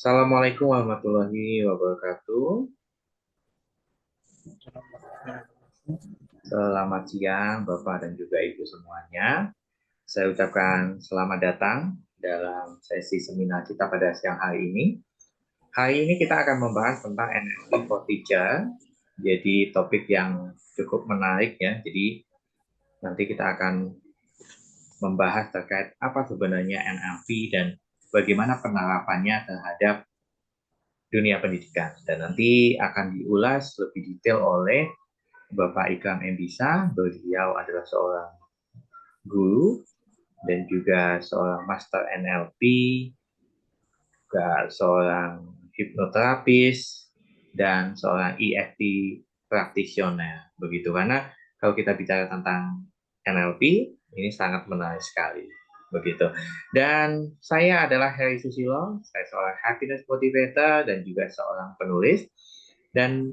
Assalamualaikum warahmatullahi wabarakatuh. Selamat siang Bapak dan juga Ibu semuanya. Saya ucapkan selamat datang dalam sesi seminar kita pada siang hari ini. Hari ini kita akan membahas tentang NLP for Teacher. Jadi topik yang cukup menarik ya. Jadi nanti kita akan membahas terkait apa sebenarnya NLP dan bagaimana penerapannya terhadap dunia pendidikan. Dan nanti akan diulas lebih detail oleh Bapak Ikram M. Bisa. Beliau adalah seorang guru dan juga seorang master NLP, juga seorang hipnoterapis, dan seorang EFT practitioner. Begitu, karena kalau kita bicara tentang NLP, ini sangat menarik sekali. Begitu. Dan saya adalah Heri Susilo, saya seorang happiness motivator dan juga seorang penulis. Dan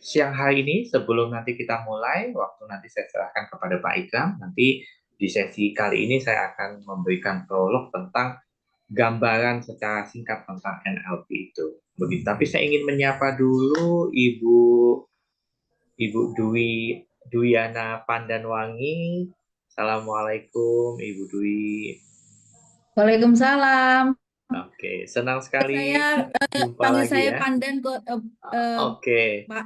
siang hari ini, sebelum nanti kita mulai, waktu nanti saya serahkan kepada Pak Ikram, nanti di sesi kali ini saya akan memberikan prolog tentang gambaran secara singkat tentang NLP itu. Begitu. Tapi saya ingin menyapa dulu Ibu Dwiana Pandanwangi. Assalamualaikum Ibu Dwi. Waalaikumsalam. Oke, senang sekali Saya jumpa panggil lagi saya ya. Pandan kok, Oke, Pak.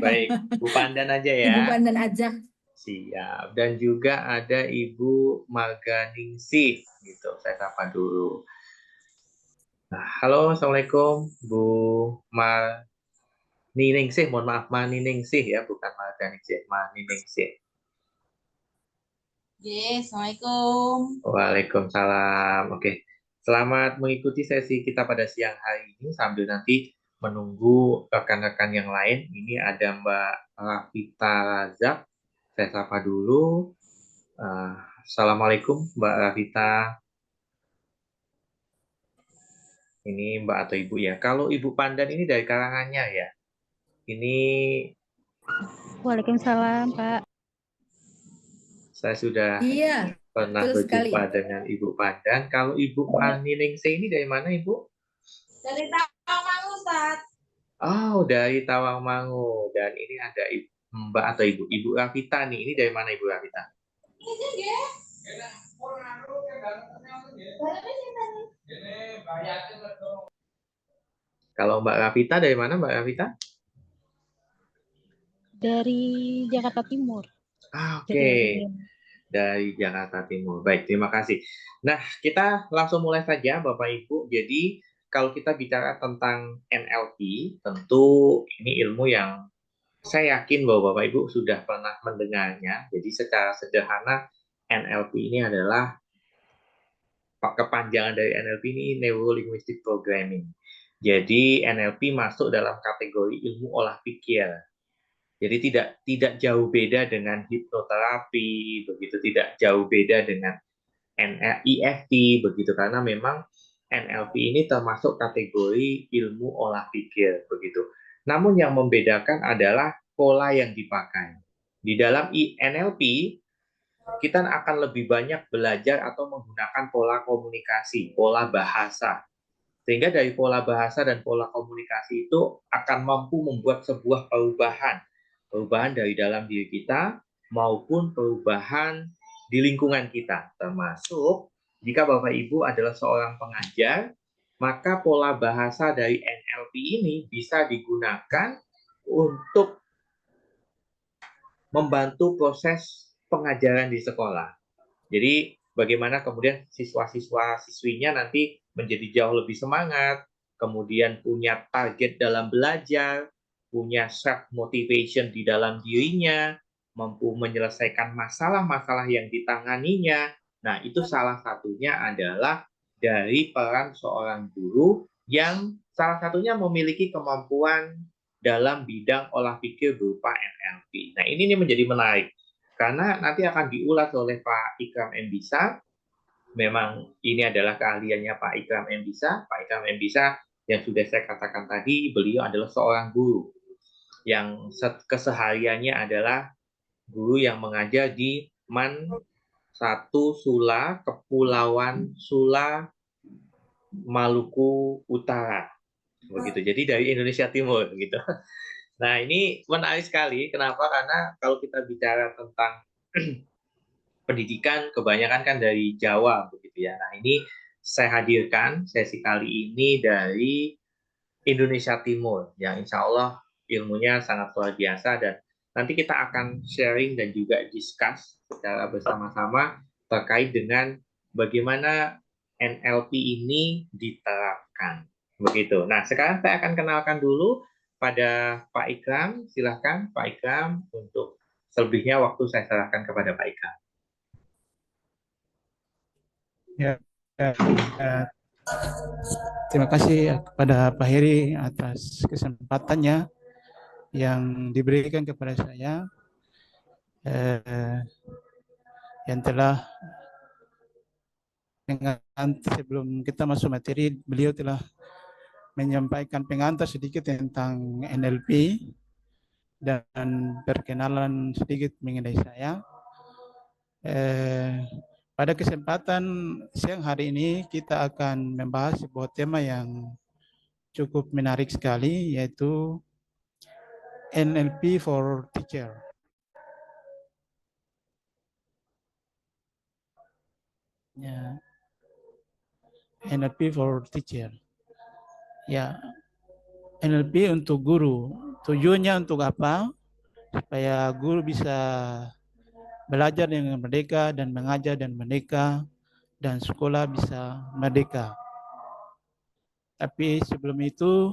baik. Bu Pandan aja ya. Ibu Pandan aja. Siap. Dan juga ada Ibu Marganingsih, gitu. Saya sapa dulu. Nah, halo, Assalamualaikum, Bu Marniningsih. Mohon maaf, Marniningsih ya, bukan Marganingsih, Marniningsih. Yes, Assalamualaikum. Waalaikumsalam. Oke, selamat mengikuti sesi kita pada siang hari ini sambil nanti menunggu rekan-rekan yang lain. Ini ada Mbak Rafita Razak. Saya sapa dulu. Uh, Assalamualaikum, Mbak Rafita. Ini Mbak atau Ibu ya. Kalau Ibu Pandan ini dari karangannya ya. Ini Waalaikumsalam, Pak. saya sudah Iya, pernah betul sekali. berjumpa dengan Ibu Pandan. Kalau Ibu Maniningsih ini dari mana Ibu? Dari Tawangmangu, Ustaz. Oh, dari Tawangmangu. Dan ini ada Mbak atau Ibu. Ibu Rafita nih. Ini dari mana Ibu Rafita? Kalau Mbak Rafita dari mana Mbak Rafita? Dari Jakarta Timur. Oke. Dari Riau. Dari Jakarta Timur. Baik, terima kasih. Nah, kita langsung mulai saja Bapak Ibu. Jadi, kalau kita bicara tentang NLP, tentu ini ilmu yang saya yakin bahwa Bapak Ibu sudah pernah mendengarnya. Jadi, secara sederhana, NLP ini adalah kepanjangan dari NLP ini Neuro Linguistic Programming. Jadi, NLP masuk dalam kategori ilmu olah pikir. Jadi tidak jauh beda dengan hipnoterapi, begitu tidak jauh beda dengan EFT, begitu, karena memang NLP ini termasuk kategori ilmu olah pikir, begitu. Namun yang membedakan adalah pola yang dipakai. Di dalam NLP, kita akan lebih banyak belajar atau menggunakan pola komunikasi, pola bahasa. Sehingga dari pola bahasa dan pola komunikasi itu akan mampu membuat sebuah perubahan. Perubahan dari dalam diri kita maupun perubahan di lingkungan kita. Termasuk jika Bapak Ibu adalah seorang pengajar, maka pola bahasa dari NLP ini bisa digunakan untuk membantu proses pengajaran di sekolah. Jadi bagaimana kemudian siswa-siswa siswinya nanti menjadi jauh lebih semangat, kemudian punya target dalam belajar, punya self motivation di dalam dirinya, mampu menyelesaikan masalah-masalah yang ditanganinya. Nah, itu salah satunya adalah dari peran seorang guru yang salah satunya memiliki kemampuan dalam bidang olah pikir berupa NLP. Nah, ini menjadi menarik karena nanti akan diulas oleh Pak Ikram M. Bisa. Memang ini adalah keahliannya Pak Ikram M. Bisa. Pak Ikram M. Bisa yang sudah saya katakan tadi, beliau adalah seorang guru yang kesehariannya adalah guru yang mengajar di Man 1 Sula, Kepulauan Sula, Maluku Utara begitu. Jadi dari Indonesia Timur gitu. Nah, ini menarik sekali. Kenapa? Karena kalau kita bicara tentang pendidikan, kebanyakan kan dari Jawa begitu ya. Nah, ini saya hadirkan sesi kali ini dari Indonesia Timur yang insya Allah ilmunya sangat luar biasa, dan nanti kita akan sharing dan juga discuss secara bersama-sama terkait dengan bagaimana NLP ini diterapkan. Begitu. Nah, sekarang saya akan kenalkan dulu pada Pak Ikram. Silahkan Pak Ikram, untuk selebihnya waktu saya serahkan kepada Pak Ikram. Ya, ya, terima kasih kepada Pak Heri atas kesempatannya yang diberikan kepada saya, yang telah sebelum kita masuk materi, beliau telah menyampaikan pengantar sedikit tentang NLP dan perkenalan sedikit mengenai saya. Pada kesempatan siang hari ini kita akan membahas sebuah tema yang cukup menarik sekali, yaitu NLP for Teacher. Ya, NLP for Teacher. Ya, NLP untuk guru. Tujuannya untuk apa? Supaya guru bisa belajar dengan merdeka dan mengajar dan merdeka, dan sekolah bisa merdeka. Tapi sebelum itu,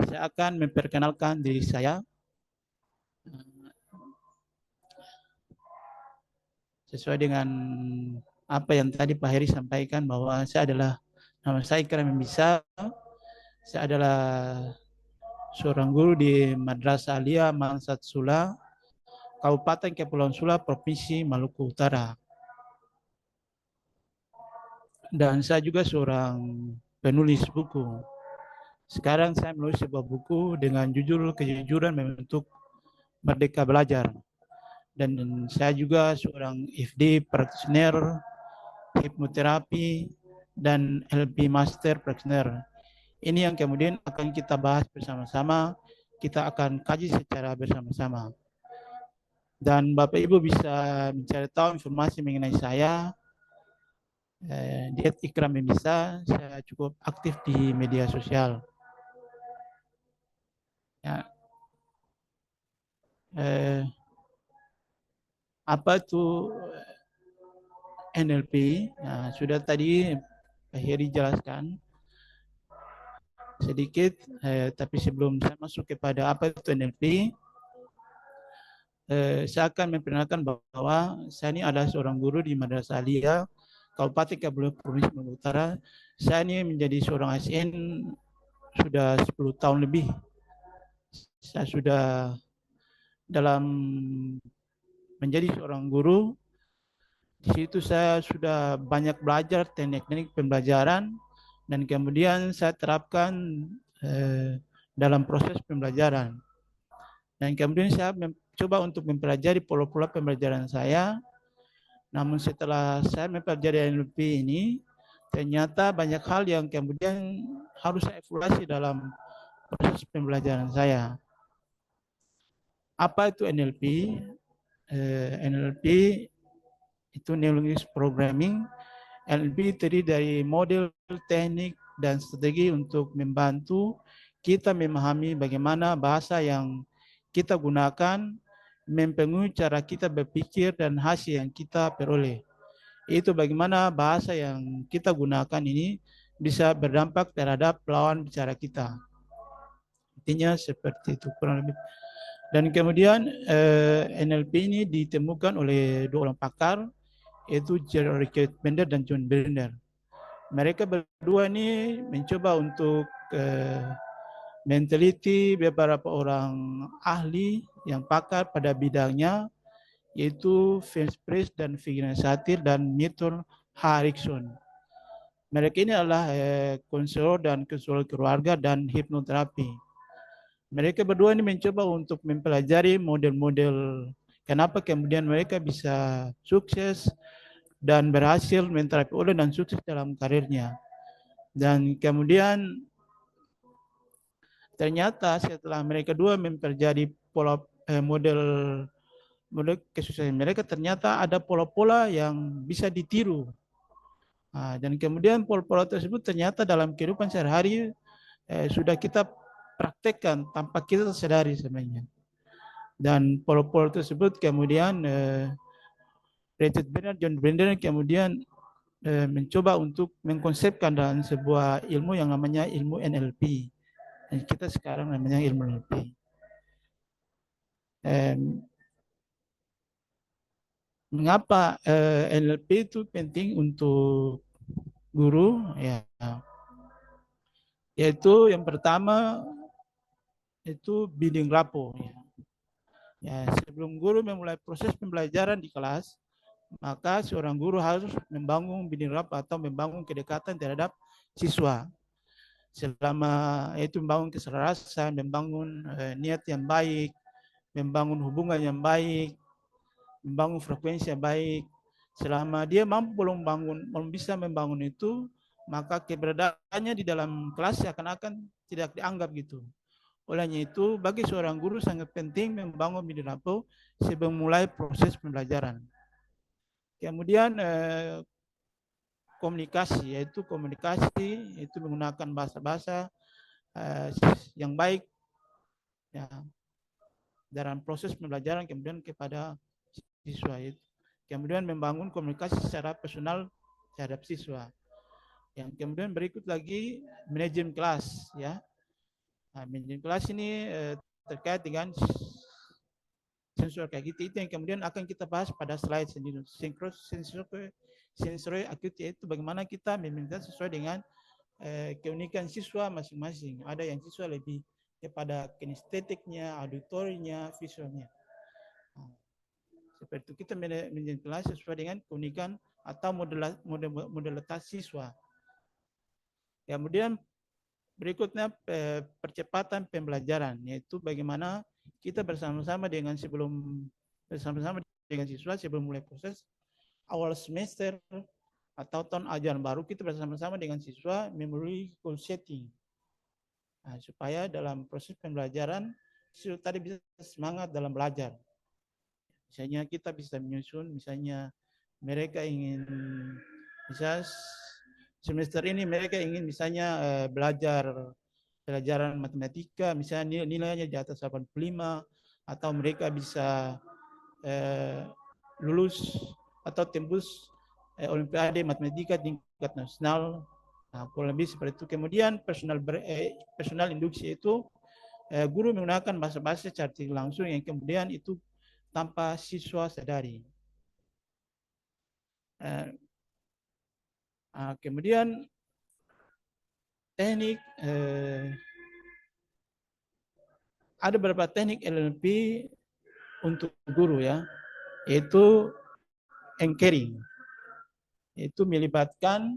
saya akan memperkenalkan diri saya. Sesuai dengan apa yang tadi Pak Heri sampaikan, bahwa nama saya Ikram Bisa. Saya adalah seorang guru di Madrasah Aliyah Mansat Sula, Kabupaten Kepulauan Sula, Provinsi Maluku Utara. Dan saya juga seorang penulis buku. Sekarang saya menulis sebuah buku dengan judul Kejujuran Membentuk Merdeka Belajar. Dan saya juga seorang FD practitioner, hipnoterapi, dan LP Master Practitioner. Ini yang kemudian akan kita bahas bersama-sama, kita akan kaji secara bersama-sama. Dan Bapak Ibu bisa mencari tahu informasi mengenai saya di @ikram bisa. Saya cukup aktif di media sosial. Ya. Apa itu NLP? Nah, sudah tadi Pak Heri jelaskan sedikit, tapi sebelum saya masuk kepada apa itu NLP, saya akan memperkenalkan bahwa saya ini adalah seorang guru di Madrasah Aliyah, Kabupaten Kepulauan Provinsi Maluku Utara. Saya ini menjadi seorang ASN sudah 10 tahun lebih. Saya sudah dalam menjadi seorang guru. Di situ saya sudah banyak belajar teknik-teknik pembelajaran, dan kemudian saya terapkan dalam proses pembelajaran. Dan kemudian saya mencoba untuk mempelajari pola-pola pembelajaran saya. Namun setelah saya mempelajari NLP ini, ternyata banyak hal yang kemudian harus saya evaluasi dalam proses pembelajaran saya. Apa itu NLP? NLP itu Neuro Linguistic Programming. NLP terdiri dari model, teknik, dan strategi untuk membantu kita memahami bagaimana bahasa yang kita gunakan mempengaruhi cara kita berpikir dan hasil yang kita peroleh. Itu bagaimana bahasa yang kita gunakan ini bisa berdampak terhadap lawan bicara kita. Intinya seperti itu kurang lebih. Dan kemudian NLP ini ditemukan oleh dua orang pakar, yaitu Gerald Bender dan John Bender. Mereka berdua ini mencoba untuk meneliti beberapa orang ahli yang pakar pada bidangnya, yaitu Franz Price dan Vigran Satir dan Milton Erickson. Mereka ini adalah konselor dan konselor keluarga dan hipnoterapi. Mereka berdua ini mencoba untuk mempelajari model-model kenapa kemudian mereka bisa sukses dan berhasil menterapi orang dan sukses dalam karirnya. Dan kemudian ternyata setelah mereka dua mempelajari model kesusahan mereka, ternyata ada pola-pola yang bisa ditiru. Dan kemudian pola-pola tersebut ternyata dalam kehidupan sehari-hari sudah kita praktekkan tanpa kita sadari sebenarnya. Dan pola-pola tersebut kemudian Richard Bernard, John Brendan kemudian mencoba untuk mengkonsepkan dalam sebuah ilmu yang namanya ilmu NLP. Dan kita sekarang namanya ilmu NLP. Mengapa NLP itu penting untuk guru? Ya, yaitu yang pertama itu building rapport. Ya, sebelum guru memulai proses pembelajaran di kelas, maka seorang guru harus membangun building rapport atau membangun kedekatan terhadap siswa. Selama itu membangun keselarasan, membangun niat yang baik, membangun hubungan yang baik, membangun frekuensi yang baik. Selama dia mampu belum bisa membangun itu, maka keberadaannya di dalam kelas seakan-akan tidak dianggap gitu. Olehnya itu, bagi seorang guru sangat penting membangun building rapport sebelum mulai proses pembelajaran. Kemudian komunikasi, yaitu menggunakan bahasa-bahasa yang baik ya, dalam proses pembelajaran, kemudian kepada siswa itu. Kemudian membangun komunikasi secara personal terhadap siswa. Yang kemudian berikut lagi manajemen kelas ya. Manajemen kelas ini terkait dengan sensor kayak gitu, itu yang kemudian akan kita bahas pada slide sendiri. Sensory acuity itu bagaimana kita meminta sesuai dengan keunikan siswa masing-masing. Ada yang siswa lebih kepada kinestetiknya, auditorinya, visualnya. Seperti itu kita manajemen kelas sesuai dengan keunikan atau modalitas siswa. Kemudian berikutnya percepatan pembelajaran, yaitu bagaimana kita bersama-sama dengan siswa sebelum mulai proses awal semester atau tahun ajaran baru, kita bersama-sama dengan siswa melalui goal setting. Supaya dalam proses pembelajaran siswa tadi bisa semangat dalam belajar. Misalnya kita bisa menyusun, misalnya mereka ingin, misalnya semester ini mereka ingin misalnya belajar pelajaran matematika, misalnya nilainya di atas 85, atau mereka bisa lulus atau tembus Olimpiade Matematika tingkat nasional. Kurang lebih seperti itu. Kemudian personal induksi itu guru menggunakan bahasa-bahasa secara langsung yang kemudian itu tanpa siswa sadari. Kemudian teknik ada beberapa teknik NLP untuk guru ya, yaitu anchoring, itu melibatkan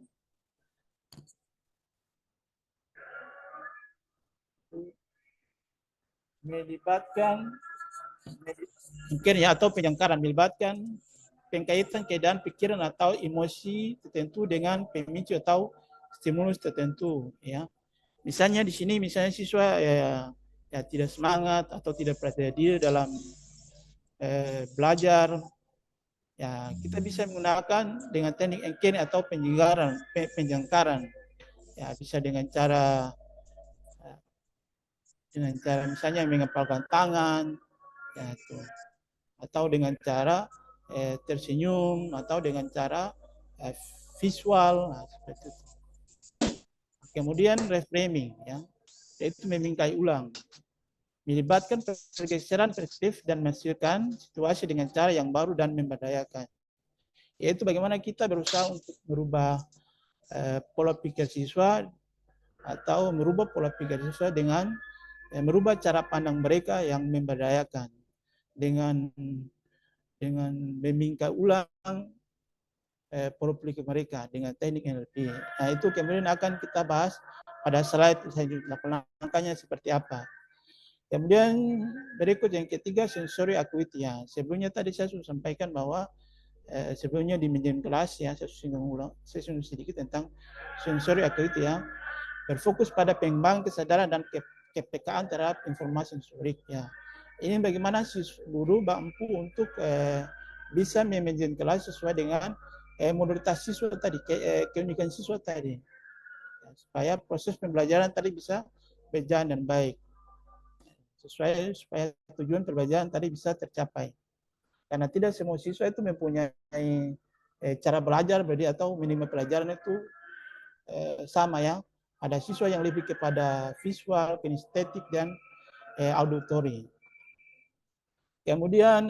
mungkin ya, atau penjangkaran, melibatkan pengkaitan keadaan pikiran atau emosi tertentu dengan pemicu atau stimulus tertentu ya. Misalnya di sini misalnya siswa ya tidak semangat atau tidak percaya diri dalam belajar, ya kita bisa menggunakan dengan teknik anchoring atau penjangkaran. Ya bisa dengan cara misalnya mengepalkan tangan ya itu, atau dengan cara tersenyum, atau dengan cara visual, seperti itu. Kemudian reframing ya, yaitu memingkai ulang, melibatkan pergeseran perspektif dan menghasilkan situasi dengan cara yang baru dan memberdayakan. Yaitu bagaimana kita berusaha untuk merubah pola pikir siswa atau merubah pola pikir siswa dengan merubah cara pandang mereka yang memberdayakan dengan memingkai ulang pola pikir mereka dengan teknik NLP. Nah, itu kemudian akan kita bahas pada slide selanjutnya, langkahnya seperti apa. Kemudian berikut yang ketiga, sensory acuity. Ya, sebelumnya tadi saya sudah sampaikan bahwa sebelumnya di meja kelas ya, saya singgung sedikit tentang sensory activity ya, berfokus pada pengembangan kesadaran dan kepekaan terhadap informasi sensorik ya. Ini bagaimana si guru mampu untuk bisa manajemen kelas sesuai dengan modalitas siswa tadi, keunikan siswa tadi, ya, supaya proses pembelajaran tadi bisa berjalan dengan baik, supaya tujuan pembelajaran tadi bisa tercapai. Karena tidak semua siswa itu mempunyai cara belajar atau minimal pelajaran itu sama ya. Ada siswa yang lebih kepada visual, kinestetik, dan auditory. Kemudian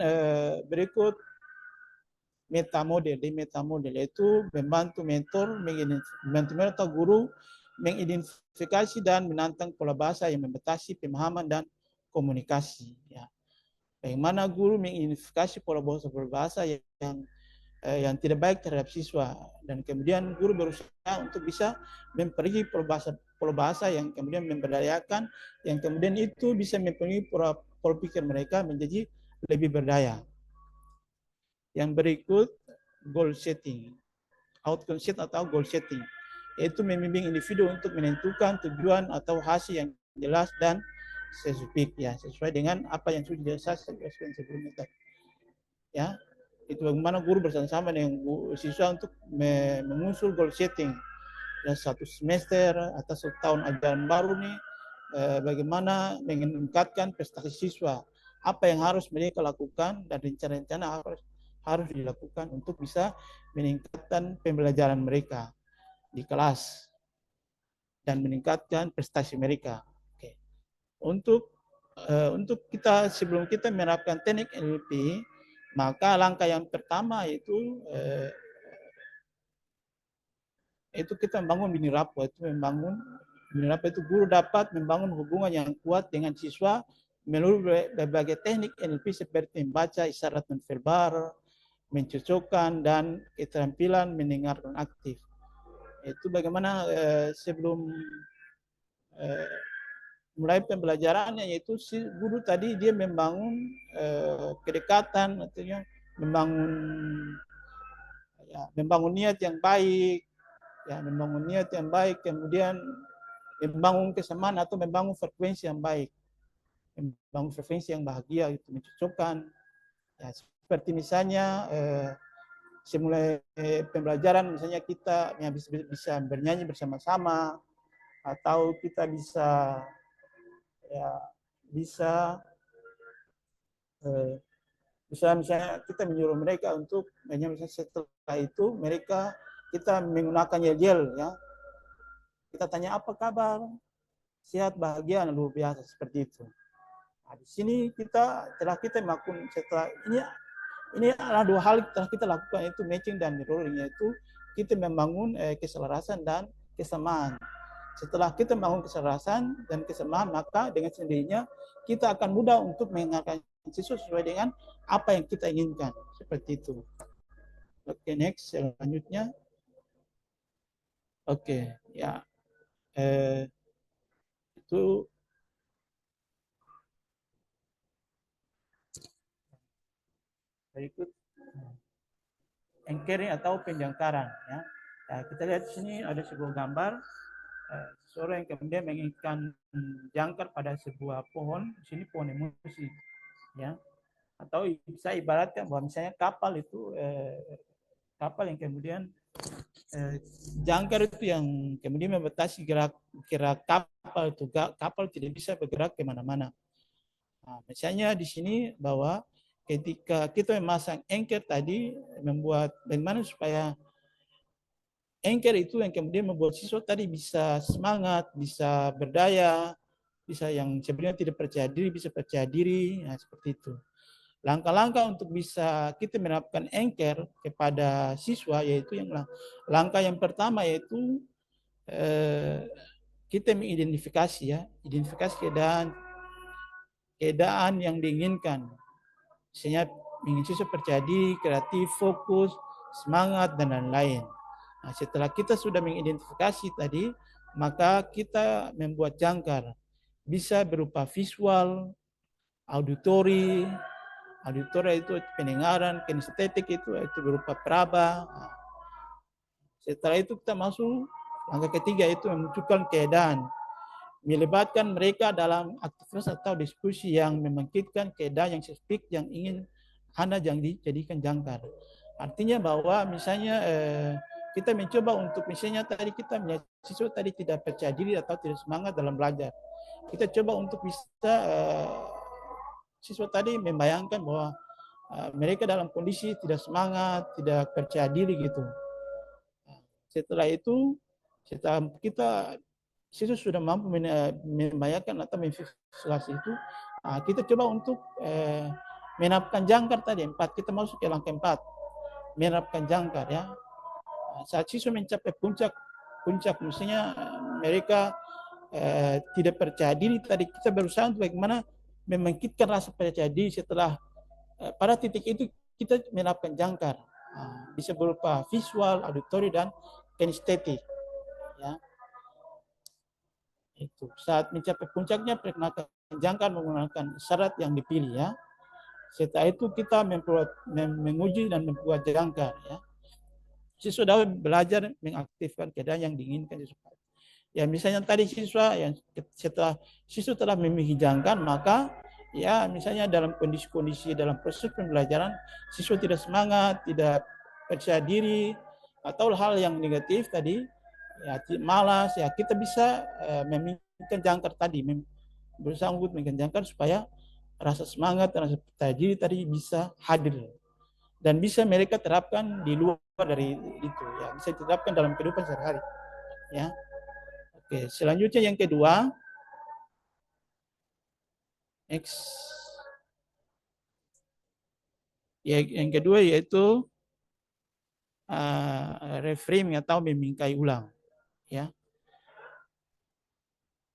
berikut metamodel. Di metamodel itu membantu mentor atau guru mengidentifikasi dan menantang pola bahasa yang membatasi pemahaman dan komunikasi. Ya. Bagaimana guru mengidentifikasi pola bahasa yang tidak baik terhadap siswa, dan kemudian guru berusaha untuk bisa memperbaiki pola bahasa yang kemudian memberdayakan, yang kemudian itu bisa mempengaruhi pola pikir mereka menjadi lebih berdaya. Yang berikut goal setting, outcome set atau goal setting, yaitu membimbing individu untuk menentukan tujuan atau hasil yang jelas dan spesifik ya, sesuai dengan apa yang sudah saya jelaskan sebelumnya tadi. Ya, itu bagaimana guru bersama-sama dengan siswa untuk mengusul goal setting ya, satu semester atau setahun ajaran baru nih, bagaimana meningkatkan prestasi siswa, apa yang harus mereka lakukan dan rencana-rencana harus dilakukan untuk bisa meningkatkan pembelajaran mereka di kelas dan meningkatkan prestasi mereka. Untuk kita, sebelum kita menerapkan teknik NLP, maka langkah yang pertama itu kita membangun mini rapport. Mini rapport itu guru dapat membangun hubungan yang kuat dengan siswa melalui berbagai teknik NLP seperti membaca isyarat nonverbal, mencocokkan, dan keterampilan mendengarkan aktif. Itu bagaimana sebelum mulai pembelajarannya, yaitu si guru tadi dia membangun kedekatan, artinya membangun niat yang baik ya, kemudian membangun kesamaan atau membangun frekuensi yang baik, membangun frekuensi yang bahagia, itu mencocokkan ya, seperti misalnya semulai pembelajaran misalnya kita yang bisa bernyanyi bersama-sama, atau kita bisa misalnya kita menyuruh mereka untuk misalnya setelah itu kita menggunakan yel ya, kita tanya apa kabar, sehat, bahagia, luar biasa, seperti itu. Nah, di sini setelah kita melakukan, setelah ini adalah dua hal yang kita lakukan, itu matching dan mirroring, yaitu kita membangun keselarasan dan kesamaan. Setelah kita membangun keselarasan dan kesamaan, maka dengan sendirinya kita akan mudah untuk mendengarkan siswa sesuai dengan apa yang kita inginkan. Seperti itu. Oke, next, selanjutnya. Oke, ya. Itu berikut anchoring atau penjangkaran ya. Nah, kita lihat di sini ada sebuah gambar seorang yang kemudian menginginkan jangkar pada sebuah pohon. Di sini pohon emosi ya, atau bisa ibaratkan bahwa misalnya kapal itu kapal yang kemudian jangkar itu yang kemudian membatasi gerak kapal itu, kapal tidak bisa bergerak kemana-mana. Nah, misalnya di sini bahwa ketika kita memasang anchor tadi, membuat bagaimana supaya anchor itu yang kemudian membuat siswa tadi bisa semangat, bisa berdaya, bisa yang sebenarnya tidak percaya diri, bisa percaya diri, nah seperti itu. Langkah-langkah untuk bisa kita menerapkan anchor kepada siswa, yaitu yang langkah yang pertama yaitu kita mengidentifikasi ya, identifikasi keadaan yang diinginkan. Misalnya ingin siswa percaya diri, kreatif, fokus, semangat, dan lain-lain. Nah, setelah kita sudah mengidentifikasi tadi, maka kita membuat jangkar. Bisa berupa visual, auditory, Auditoria itu pendengaran, kinestetik itu berupa peraba. Setelah itu kita masuk langkah ketiga, itu memunculkan keadaan, melibatkan mereka dalam aktivitas atau diskusi yang membangkitkan keadaan yang spesifik yang ingin Anda dijadikan jangkar. Artinya bahwa misalnya kita mencoba untuk misalnya tadi kita melihat siswa tadi tidak percaya diri atau tidak semangat dalam belajar. Kita coba untuk bisa siswa tadi membayangkan bahwa mereka dalam kondisi tidak semangat, tidak percaya diri gitu. Setelah itu, setelah kita siswa sudah mampu membayangkan atau memvisualisasi itu, kita coba untuk menerapkan jangkar tadi 4. Kita masuk ke langkah 4, menerapkan jangkar ya. Saat siswa mencapai puncak mestinya mereka tidak percaya diri tadi, kita berusaha untuk bagaimana membangkitkan rasa percaya diri. Setelah pada titik itu kita menerapkan jangkar, bisa berupa visual, auditori, dan kinestetik ya. Itu saat mencapai puncaknya perkenalkan jangkar menggunakan syarat yang dipilih ya. Setelah itu kita menguji dan membuat jangkar ya. Siswa dapat belajar mengaktifkan keadaan yang diinginkan siswa. Ya misalnya tadi siswa yang setelah siswa telah memiliki jangkar, maka ya misalnya dalam kondisi dalam proses pembelajaran siswa tidak semangat, tidak percaya diri, atau hal yang negatif tadi, ya malas, ya kita bisa memikirkan jangkar tadi, berusaha untuk memikirkan jangkar supaya rasa semangat dan rasa percaya diri tadi bisa hadir dan bisa mereka terapkan di luar dari itu ya, bisa diterapkan dalam kehidupan sehari-hari ya. Oke, selanjutnya yang kedua, next. Ya, yang kedua yaitu reframing atau memingkai ulang ya,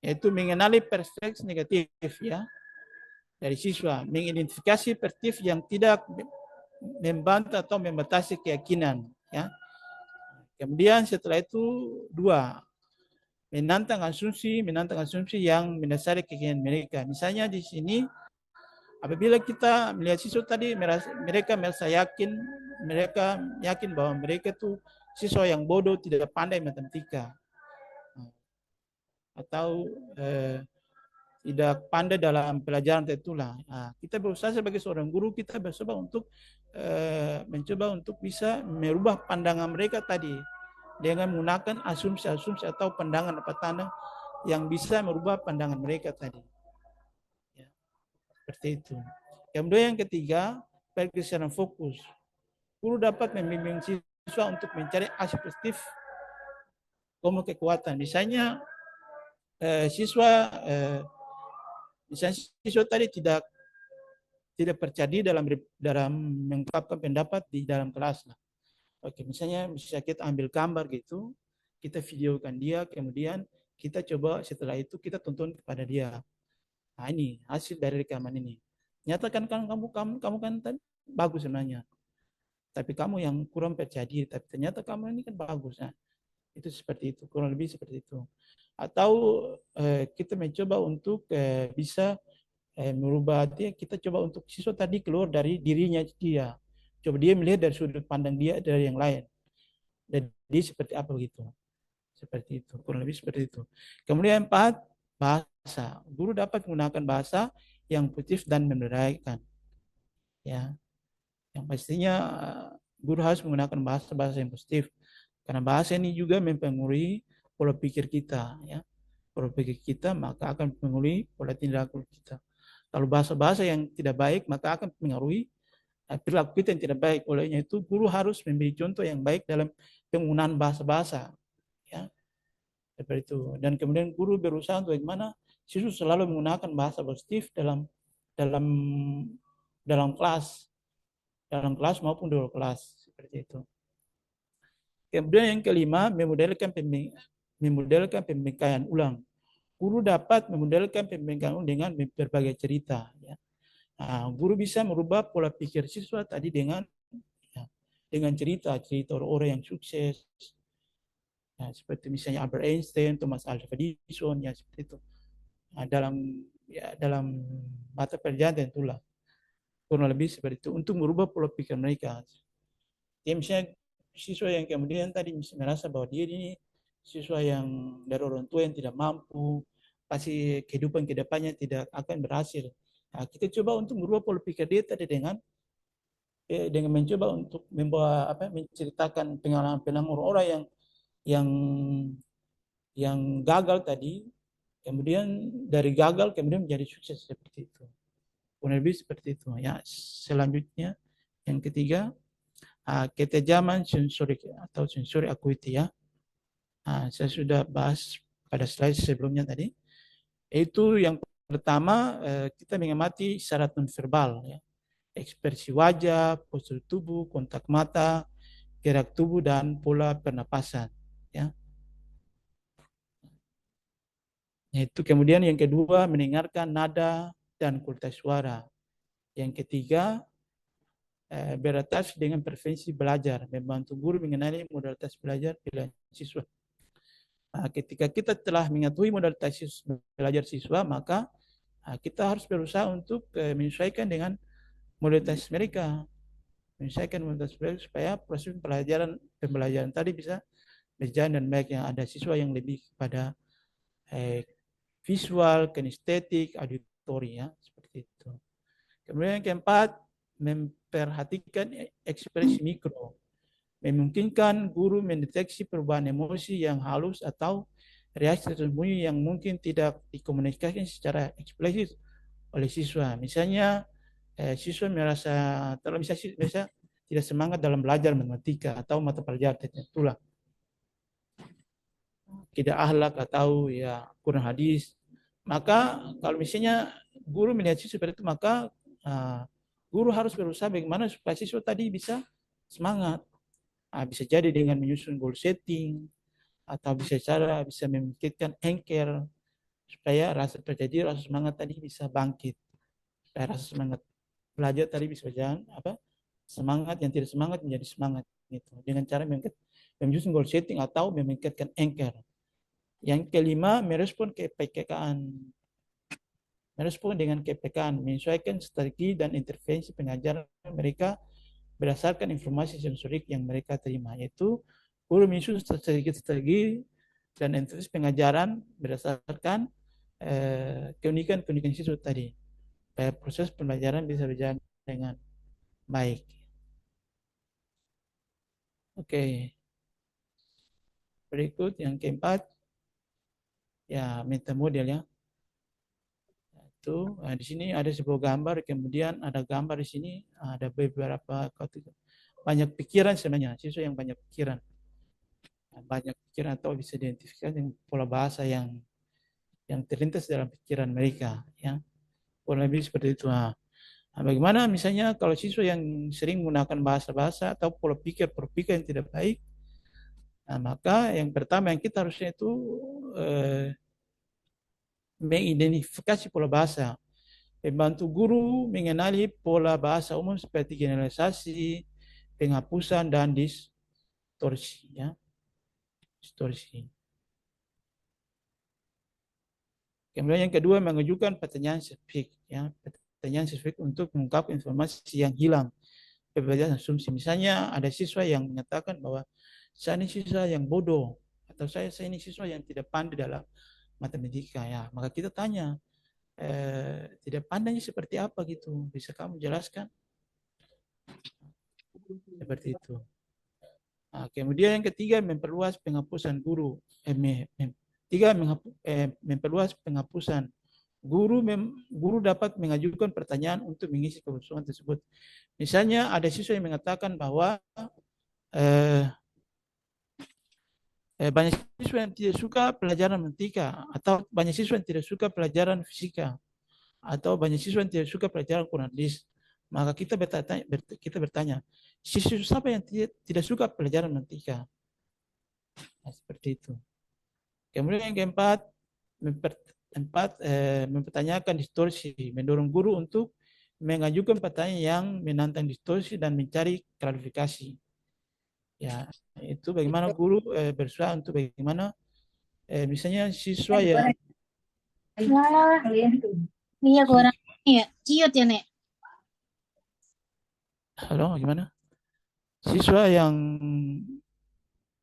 yaitu mengenali perspektif negatif ya dari siswa, mengidentifikasi perspektif yang tidak membantah atau membatasi keyakinan ya. Kemudian setelah itu 2, menantang asumsi yang mendasari keyakinan mereka. Misalnya di sini apabila kita melihat siswa tadi mereka merasa yakin bahwa mereka tuh siswa yang bodoh, tidak pandai matematika, atau tidak pandai dalam pelajaran tertentu. Kita berusaha sebagai seorang guru, kita berusaha untuk mencoba untuk bisa merubah pandangan mereka tadi dengan menggunakan asumsi atau pandangan apa tanda yang bisa merubah pandangan mereka tadi. Ya, seperti itu. Kemudian yang ketiga, pergeseran fokus. Guru dapat membimbing siswa untuk mencari aspek positif kekuatan. Misalnya siswa tadi tidak percaya diri dalam mengungkapkan pendapat di dalam kelas. Oke, misalnya bisa kita ambil gambar gitu, kita videokan dia, kemudian kita coba setelah itu kita tonton kepada dia. Nah ini hasil dari rekaman ini. Nyatakan kamu kan tadi bagus sebenarnya, tapi kamu yang kurang percaya diri. Tapi ternyata kamu ini kan bagus. Nah, itu seperti itu, kurang lebih seperti itu. Atau kita mencoba untuk bisa merubah dia. Kita coba untuk siswa tadi keluar dari dirinya dia. Coba dia melihat dari sudut pandang dia dari yang lain. Dan dia seperti apa gitu. Seperti itu, kurang lebih seperti itu. Kemudian 4, bahasa. Guru dapat menggunakan bahasa yang positif dan memberdayaan. Ya. Yang pastinya guru harus menggunakan bahasa yang positif. Karena bahasa ini juga mempengaruhi pola pikir kita, ya. Pola pikir kita maka akan mempengaruhi pola tindak kita. Kalau bahasa-bahasa yang tidak baik maka akan mempengaruhi perilaku kita yang tidak baik. Olehnya itu guru harus memberi contoh yang baik dalam penggunaan bahasa-bahasa, ya. Seperti itu. Dan kemudian guru berusaha untuk bagaimana siswa selalu menggunakan bahasa positif dalam kelas maupun di luar kelas, seperti itu. Kemudian yang kelima, memodelkan pembingkaian ulang. Guru dapat memodelkan pembingkaian ulang dengan berbagai cerita, ya. Nah, guru bisa merubah pola pikir siswa tadi dengan cerita orang-orang yang sukses, ya, seperti misalnya Albert Einstein, Thomas Alva Edison, ya seperti itu. Nah, dalam mata pelajaran tentulah. kurang lebih seperti itu untuk merubah pola pikir mereka. Ya, misalnya siswa yang kemudian tadi merasa bahwa dia ini siswa yang dari orang tua yang tidak mampu, pasti kehidupan kedepannya tidak akan berhasil. Nah, kita coba untuk merubah pola pikir dia tadi dengan mencoba untuk membawa menceritakan pengalaman orang-orang yang yang gagal tadi, kemudian dari gagal kemudian menjadi sukses seperti itu. Kurang lebih seperti itu. Ya, selanjutnya yang ketiga, ketajaman sensorik atau sensory acuity ya. Saya sudah bahas pada slide sebelumnya tadi. Itu yang pertama, kita mengamati syarat nonverbal ya. Ekspresi wajah, postur tubuh, kontak mata, gerak tubuh dan pola pernapasan ya. Itu kemudian yang kedua mendengarkan nada dan kualitas suara. Yang ketiga beradaptasi dengan preferensi belajar, membantu guru mengenali modalitas belajar pilihan siswa. Ketika kita telah mengetahui modalitas belajar siswa, maka kita harus berusaha untuk menyesuaikan dengan modalitas mereka, menyesuaikan modalitas mereka supaya proses pembelajaran tadi bisa berjalan dan baik. Yang ada siswa yang lebih kepada visual, kinestetik, auditori ya, seperti itu. Kemudian yang keempat, memperhatikan ekspresi mikro, memungkinkan guru mendeteksi perubahan emosi yang halus atau reaksi tersembunyi yang mungkin tidak dikomunikasikan secara eksplisit oleh siswa. Misalnya siswa merasa bisa tidak semangat dalam belajar matematika atau mata pelajaran tertentu lah, tidak akhlak atau ya kurang hadis. Maka kalau misalnya guru melihat siswa seperti itu, maka guru harus berusaha bagaimana supaya siswa tadi bisa semangat. Bisa jadi dengan menyusun goal setting, atau bisa memikirkan anchor supaya rasa percaya rasa semangat tadi bisa bangkit, supaya rasa semangat belajar tadi bisa berjalan semangat yang tidak semangat menjadi semangat gitu, dengan cara menyusun goal setting atau memikirkan anchor. Yang kelima, merespon dengan kepekaan, menyesuaikan strategi dan intervensi pengajaran mereka berdasarkan informasi sensorik yang mereka terima, yaitu guru menyusun strategi dan intervensi pengajaran berdasarkan keunikan siswa tadi, supaya proses pembelajaran bisa berjalan dengan baik. Oke. Berikut yang keempat, ya metamodel ya. Itu di sini ada sebuah gambar, kemudian ada gambar di sini ada beberapa banyak pikiran sebenarnya, siswa yang banyak pikiran. Banyak pikiran atau bisa identifikasi dengan pola bahasa yang terlintas dalam pikiran mereka ya. Kurang lebih seperti itu. Bagaimana misalnya kalau siswa yang sering menggunakan bahasa-bahasa atau pola pikir yang tidak baik, maka yang pertama yang kita harusnya itu mengidentifikasi pola bahasa, membantu guru mengenali pola bahasa umum seperti generalisasi, penghapusan, dan distorsi. Ya. Distorsi. Kemudian yang kedua, mengajukan pertanyaan spesifik. Ya. Pertanyaan spesifik untuk mengungkap informasi yang hilang. Perbedaan asumsi. Misalnya ada siswa yang mengatakan bahwa saya ini siswa yang bodoh, atau saya ini siswa yang tidak pandai dalam matematika. Ya. Maka kita tanya, tidak pandainya seperti apa gitu, bisa kamu jelaskan? Seperti itu. Kemudian yang ketiga, memperluas penghapusan guru. Memperluas penghapusan guru. Guru dapat mengajukan pertanyaan untuk mengisi kekosongan tersebut. Misalnya ada siswa yang mengatakan bahwa banyak siswa yang tidak suka pelajaran matematika, atau banyak siswa yang tidak suka pelajaran fisika, atau banyak siswa yang tidak suka pelajaran Quran hadis. Maka kita bertanya, siswa siapa yang tidak suka pelajaran matematika? Nah, seperti itu. Kemudian yang keempat, mempertanyakan distorsi, mendorong guru untuk mengajukan pertanyaan yang menantang distorsi dan mencari klarifikasi. Ya, itu bagaimana guru berusaha untuk bagaimana misalnya siswa yang Iya, kurang ya. Ciut ya, Nek. halo, gimana? Siswa yang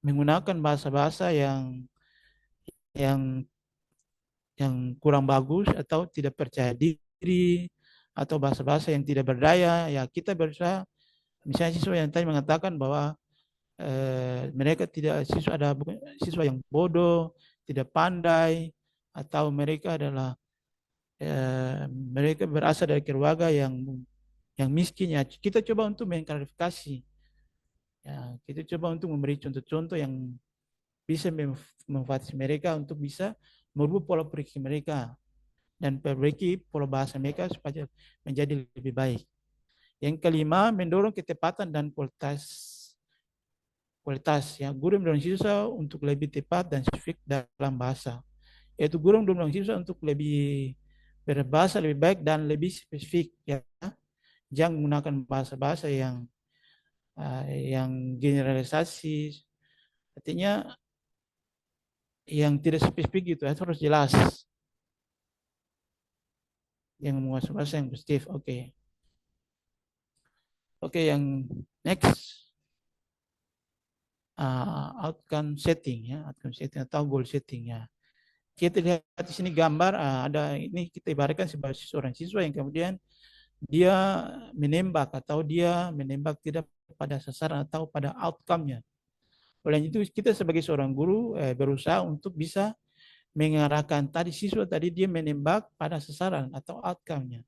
menggunakan bahasa-bahasa yang yang kurang bagus atau tidak percaya diri atau bahasa-bahasa yang tidak berdaya, ya kita berusaha. Misalnya siswa yang tadi mengatakan bahwa mereka tidak siswa yang bodoh, tidak pandai, atau mereka adalah mereka berasal dari keluarga yang miskin, ya kita coba untuk mengklarifikasi, ya kita coba untuk memberi contoh-contoh yang bisa memotivasi mereka untuk bisa merubah pola pikir mereka dan perbaiki pola bahasa mereka supaya menjadi lebih baik. Yang kelima, mendorong ketepatan dan kualitas, ya guru mendorong siswa untuk lebih tepat dan spesifik dalam bahasa, yaitu guru mendorong siswa untuk lebih berbahasa lebih baik dan lebih spesifik, ya jangan menggunakan bahasa-bahasa yang generalisasi, artinya yang tidak spesifik gitu, harus jelas, yang menguasai bahasa yang positif. Oke, yang next, outcome setting, ya outcome setting atau goal setting, ya kita lihat di sini gambar, ada ini kita ibaratkan sebagai seorang siswa yang kemudian dia menembak tidak pada sasaran atau pada outcome-nya. Oleh itu kita sebagai seorang guru berusaha untuk bisa mengarahkan tadi siswa tadi dia menembak pada sasaran atau outcome-nya.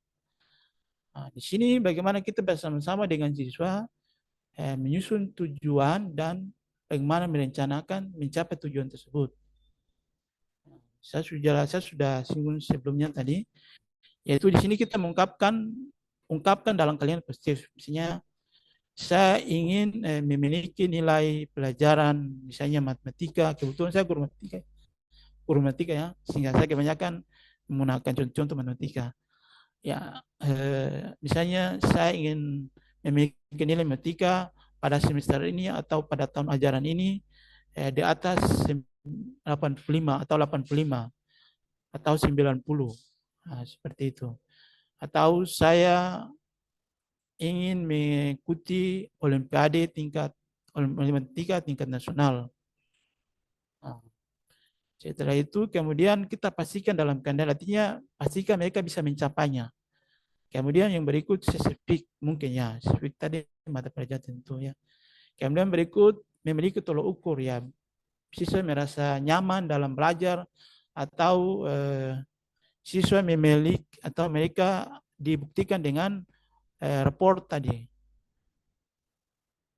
Di sini bagaimana kita bersama-sama dengan siswa menyusun tujuan dan bagaimana merencanakan mencapai tujuan tersebut. Saya sudah singgung sebelumnya tadi, yaitu di sini kita ungkapkan dalam kalimat positif. Misalnya saya ingin memiliki nilai pelajaran misalnya matematika, kebetulan saya guru matematika ya, sehingga saya kebanyakan menggunakan contoh-contoh matematika. Ya, misalnya saya ingin memiliki nilai matematika pada semester ini atau pada tahun ajaran ini di atas 85 atau 85 atau 90. Seperti itu. Atau saya ingin mengikuti olimpiade matematika tingkat nasional. Setelah itu kemudian kita pastikan dalam keadaan, artinya pastikan mereka bisa mencapainya. Kemudian yang berikut spesifik, mungkin ya spesifik tadi mata pelajaran tentu ya. Kemudian berikut memiliki tolok ukur, ya siswa merasa nyaman dalam belajar atau siswa memiliki atau mereka dibuktikan dengan raport tadi.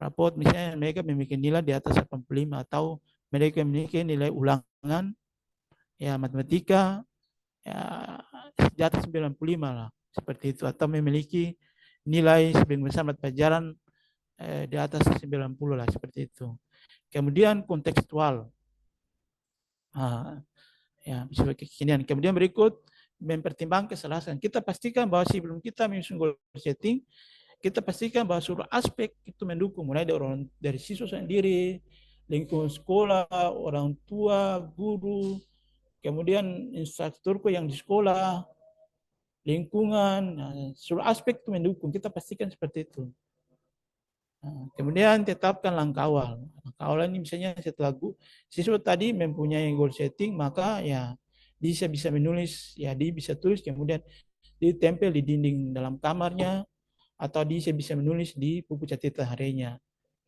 Raport misalnya mereka memiliki nilai di atas 85 atau mereka memiliki nilai ulangan ya matematika ya di atas 95 lah, seperti itu, atau memiliki nilai sebagian besar mata pelajaran di atas 90 lah, seperti itu. Kemudian kontekstual, ya sebagai kekinian. Kemudian berikut mempertimbangkan kesalahan. Kita pastikan bahwa sebelum kita menyusun goal setting, kita pastikan bahwa seluruh aspek itu mendukung, mulai dari siswa sendiri, lingkungan sekolah, orang tua, guru, kemudian infrastruktur yang di sekolah, lingkungan, seluruh aspek itu mendukung. Kita pastikan seperti itu. Kemudian tetapkan langkah awal. Langkah awal ini misalnya setelah siswa tadi mempunyai goal setting, maka ya dia bisa menulis, ya dia bisa tulis kemudian ditempel di dinding dalam kamarnya, atau dia bisa menulis di buku catatan harinya.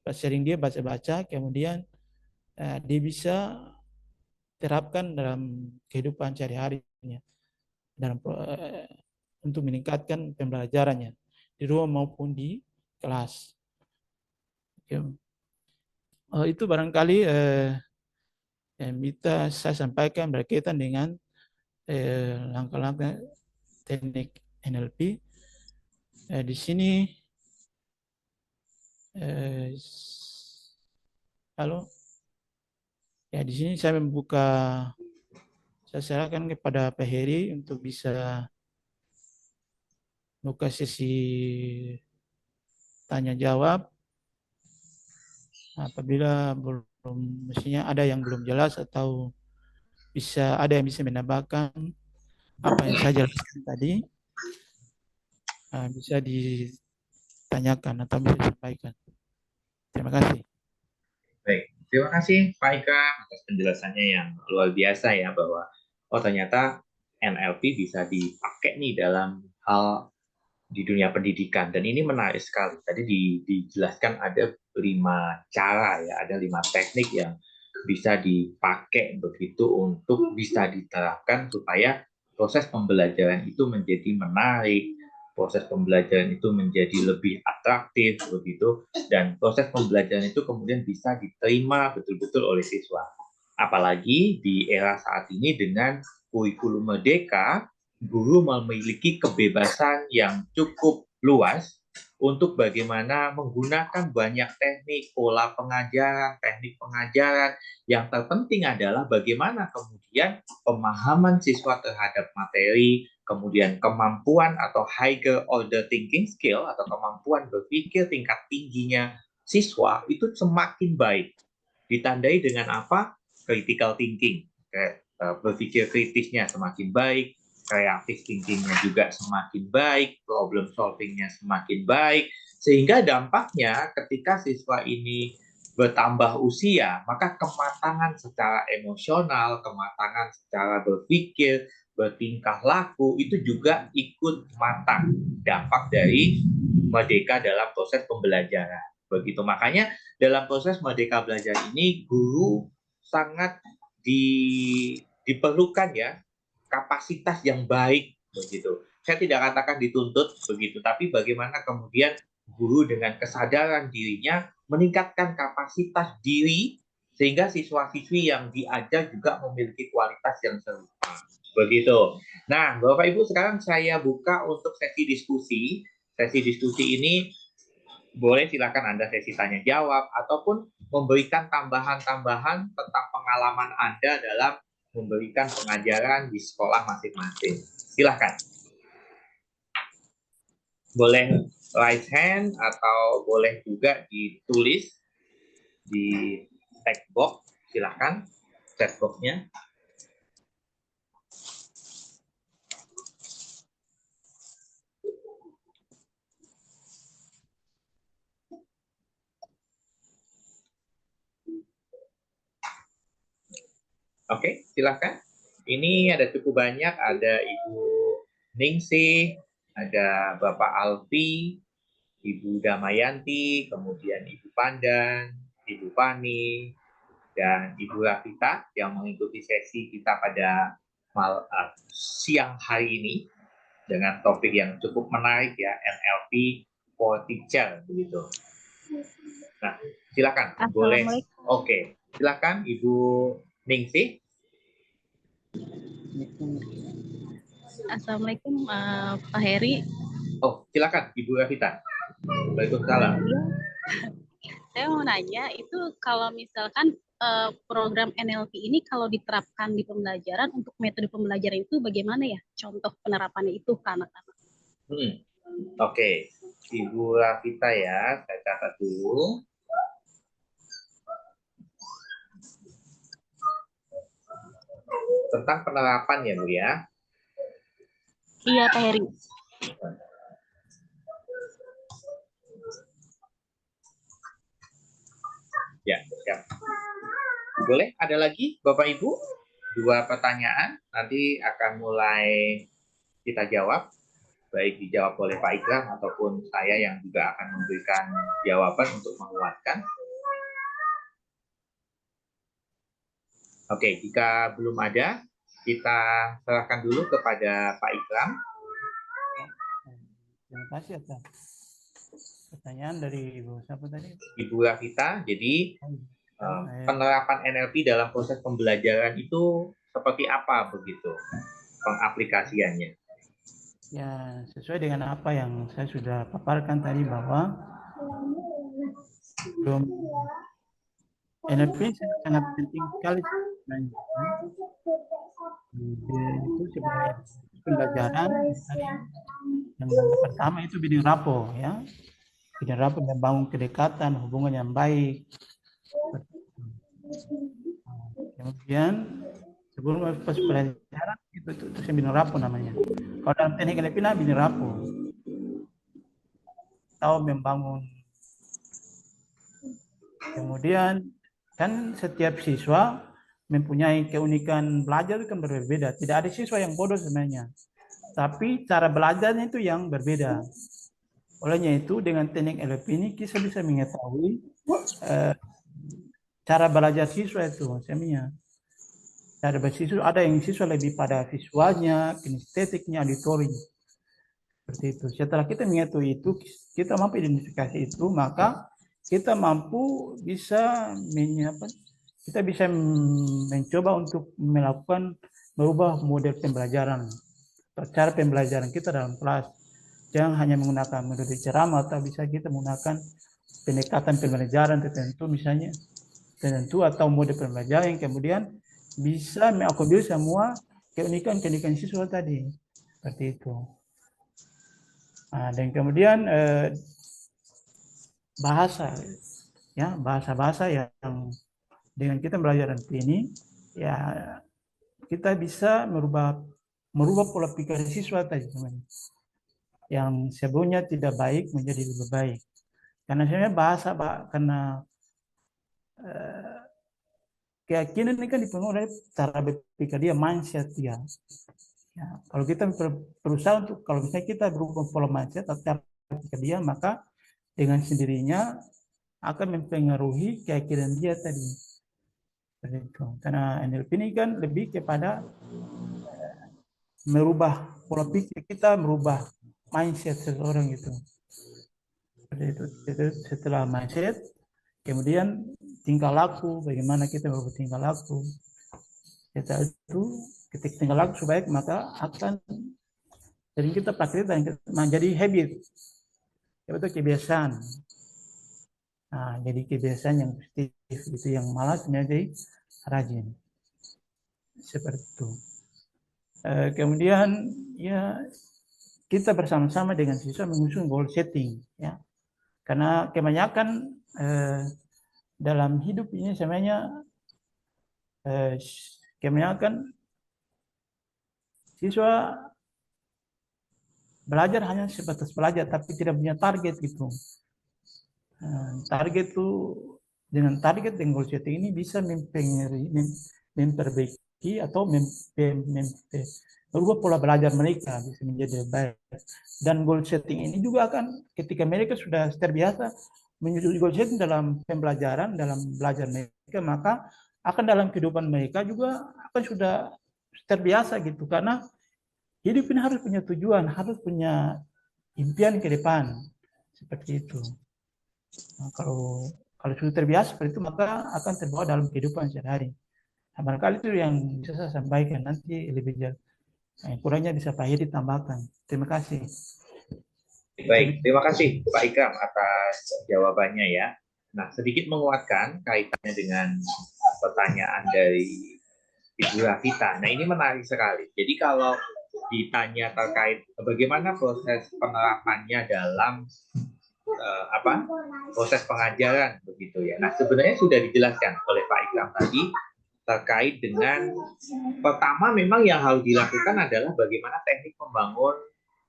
Pas sering dia baca-baca, kemudian dia bisa terapkan dalam kehidupan sehari-harinya dalam untuk meningkatkan pembelajarannya di rumah maupun di kelas. Itu barangkali yang bisa saya sampaikan berkaitan dengan langkah-langkah teknik NLP. Di sini halo, ya di sini saya serahkan kepada Pak Heri untuk bisa buka sesi tanya jawab. Apabila mestinya ada yang belum jelas atau ada yang bisa menambahkan apa yang saya jelaskan tadi, bisa tanyakan atau bisa disampaikan. Terima kasih. Baik, terima kasih Pak Ikram atas penjelasannya yang luar biasa ya, bahwa ternyata NLP bisa dipakai nih dalam hal di dunia pendidikan, dan ini menarik sekali. Tadi dijelaskan ada 5 cara ya, ada 5 teknik yang bisa dipakai begitu untuk bisa diterapkan supaya proses pembelajaran itu menjadi menarik, proses pembelajaran itu menjadi lebih atraktif begitu, dan proses pembelajaran itu kemudian bisa diterima betul-betul oleh siswa. Apalagi di era saat ini dengan kurikulum merdeka, guru memiliki kebebasan yang cukup luas untuk bagaimana menggunakan banyak teknik, pola pengajaran, teknik pengajaran. Yang terpenting adalah bagaimana kemudian pemahaman siswa terhadap materi, kemudian kemampuan atau higher order thinking skill atau kemampuan berpikir tingkat tingginya siswa itu semakin baik. Ditandai dengan apa? Critical thinking. Berpikir kritisnya semakin baik, kreatif thinkingnya juga semakin baik, problem solvingnya semakin baik, sehingga dampaknya ketika siswa ini bertambah usia, maka kematangan secara emosional, kematangan secara berpikir, bertingkah laku itu juga ikut matang, dampak dari merdeka dalam proses pembelajaran. Begitu, makanya dalam proses merdeka belajar ini guru sangat diperlukan ya kapasitas yang baik begitu. Saya tidak katakan dituntut begitu, tapi bagaimana kemudian guru dengan kesadaran dirinya meningkatkan kapasitas diri sehingga siswa-siswi yang diajar juga memiliki kualitas yang serupa. Begitu. Nah, Bapak Ibu, sekarang saya buka untuk sesi diskusi. Sesi diskusi ini boleh silakan Anda sesi tanya jawab ataupun memberikan tambahan-tambahan tentang pengalaman Anda dalam memberikan pengajaran di sekolah masing-masing. Silakan. Boleh raise hand atau boleh juga ditulis di text box. Silakan chat box-nya. Oke, silakan. Ini ada cukup banyak, ada Ibu Ningsih, ada Bapak Alfi, Ibu Damayanti, kemudian Ibu Pandan, Ibu Pani, dan Ibu Rafita yang mengikuti sesi kita pada siang hari ini dengan topik yang cukup menarik ya, NLP for Teacher begitu. Nah, silakan boleh. Oke, silakan Ibu Ningsih. Assalamualaikum Pak Heri. Oh, silakan Ibu Rafita. Waalaikumsalam. Saya mau nanya, itu kalau misalkan program NLP ini kalau diterapkan di pembelajaran, untuk metode pembelajaran itu bagaimana ya? Contoh penerapannya itu ke anak-anak. Oke, Ibu Rafita ya, saya catat dulu. Tentang penerapan ya Bu ya? Iya Pak Heri. Ya, siap. Boleh ada lagi Bapak Ibu? 2 pertanyaan, nanti akan mulai kita jawab. Baik dijawab oleh Pak Ikram ataupun saya yang juga akan memberikan jawaban untuk menguatkan. Oke, jika belum ada, kita serahkan dulu kepada Pak Ikram. Terima kasih atas pertanyaan dari Ibu siapa tadi? Ibu Rafita. Jadi penerapan NLP dalam proses pembelajaran itu seperti apa begitu pengaplikasiannya? Ya, sesuai dengan apa yang saya sudah paparkan tadi, bahwa NLP sangat penting sekali sebenarnya. Itu sebagai pembelajaran yang pertama itu bidding rapport ya. Bidding rapport membangun kedekatan, hubungan yang baik. Kemudian sebelum proses pelajaran itu bidding rapport namanya. Kalau dalam teknik NLP bidding rapport. atau membangun. Kemudian kan setiap siswa mempunyai keunikan belajar itu kan berbeda. Tidak ada siswa yang bodoh sebenarnya, tapi cara belajarnya itu yang berbeda. Olehnya itu dengan teknik LP ini kita bisa mengetahui cara belajar siswa itu sebenarnya. Cara bersiswa ada yang siswa lebih pada visualnya, kinestetiknya, auditori. Seperti itu. Setelah kita mengetahui itu, kita mampu identifikasi itu, maka kita mampu bisa kita bisa mencoba untuk melakukan merubah model pembelajaran, cara pembelajaran kita dalam kelas. Jangan hanya menggunakan metode ceramah, atau bisa kita menggunakan pendekatan pembelajaran tertentu, misalnya tertentu atau mode pembelajaran yang kemudian bisa mengakomodir semua keunikan siswa tadi, seperti itu. Nah, dan kemudian bahasa yang dengan kita belajar nanti ini, ya kita bisa merubah pola pikir siswa tadi, teman. Yang sebelumnya tidak baik menjadi lebih baik. Karena sebenarnya bahasa, karena keyakinan ini kan dipenuhi oleh cara berpikir dia, mindset dia. Ya, kalau kita berusaha untuk, kalau misalnya kita berubah pola mindset atau cara berpikir dia, maka dengan sendirinya akan mempengaruhi keyakinan dia tadi. Karena NLP ini kan lebih kepada merubah pola pikir kita, merubah mindset seseorang itu. Itu setelah mindset, kemudian tingkah laku, bagaimana kita berubah tingkah laku. Setelah itu, ketika tingkah laku sebaik, maka akan sering kita praktik dan menjadi habit, yaitu kebiasaan. Nah, jadi kebiasaan yang positif itu yang malas menjadi rajin, seperti itu. Kemudian ya kita bersama-sama dengan siswa mengusung goal setting, ya, karena kebanyakan dalam hidup ini sebenarnya kebanyakan siswa belajar hanya sebatas belajar, tapi tidak punya target gitu. Target itu, dengan target dan goal setting ini bisa memperbaiki atau merubah pola belajar mereka, bisa menjadi lebih baik. Dan goal setting ini juga akan ketika mereka sudah terbiasa menyusun goal setting dalam pembelajaran, dalam belajar mereka, maka akan dalam kehidupan mereka juga akan sudah terbiasa gitu. Karena hidup ini harus punya tujuan, harus punya impian ke depan, seperti itu. Nah, kalau sudah terbiasa seperti itu, maka akan terbawa dalam kehidupan sehari-hari. Nah, barangkali itu yang bisa saya sampaikan, nanti lebih jauh. Kurangnya bisa Pak Hedi tambahkan. Terima kasih. Baik, terima kasih Pak Ikram atas jawabannya ya. Nah, sedikit menguatkan kaitannya dengan pertanyaan dari Ibu Rafita. Nah, ini menarik sekali. Jadi kalau ditanya terkait bagaimana proses penerapannya dalam proses pengajaran begitu ya. Nah, sebenarnya sudah dijelaskan oleh Pak Ikram tadi terkait dengan pertama memang yang harus dilakukan adalah bagaimana teknik membangun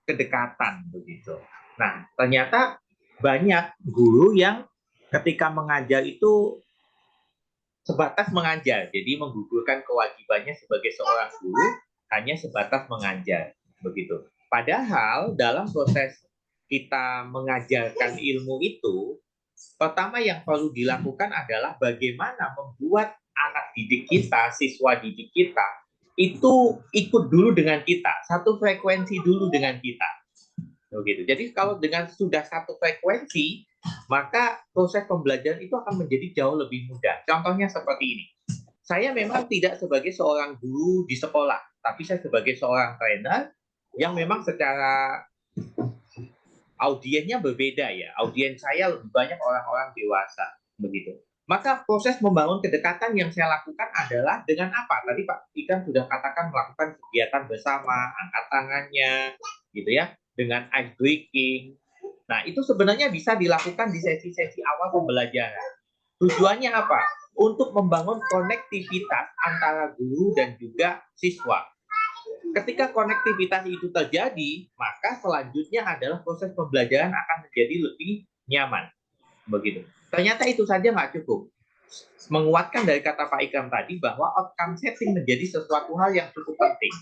kedekatan begitu. Nah, ternyata banyak guru yang ketika mengajar itu sebatas mengajar, jadi menggugurkan kewajibannya sebagai seorang guru hanya sebatas mengajar begitu. Padahal dalam proses kita mengajarkan ilmu itu, pertama yang perlu dilakukan adalah bagaimana membuat anak didik kita, siswa didik kita, itu ikut dulu dengan kita, satu frekuensi dulu dengan kita. Begitu. Jadi kalau dengan sudah satu frekuensi, maka proses pembelajaran itu akan menjadi jauh lebih mudah. Contohnya seperti ini. Saya memang tidak sebagai seorang guru di sekolah, tapi saya sebagai seorang trainer yang memang secara audiennya berbeda ya. Audien saya lebih banyak orang-orang dewasa, begitu. Maka proses membangun kedekatan yang saya lakukan adalah dengan apa? Tadi Pak Ikram sudah katakan melakukan kegiatan bersama, angkat tangannya, gitu ya, dengan ice breaking. Nah, itu sebenarnya bisa dilakukan di sesi-sesi awal pembelajaran. Tujuannya apa? Untuk membangun konektivitas antara guru dan juga siswa. Ketika konektivitas itu terjadi, maka selanjutnya adalah proses pembelajaran akan menjadi lebih nyaman. Begitu. Ternyata itu saja nggak cukup. Menguatkan dari kata Pak Ikram tadi bahwa outcome setting menjadi sesuatu hal yang cukup penting.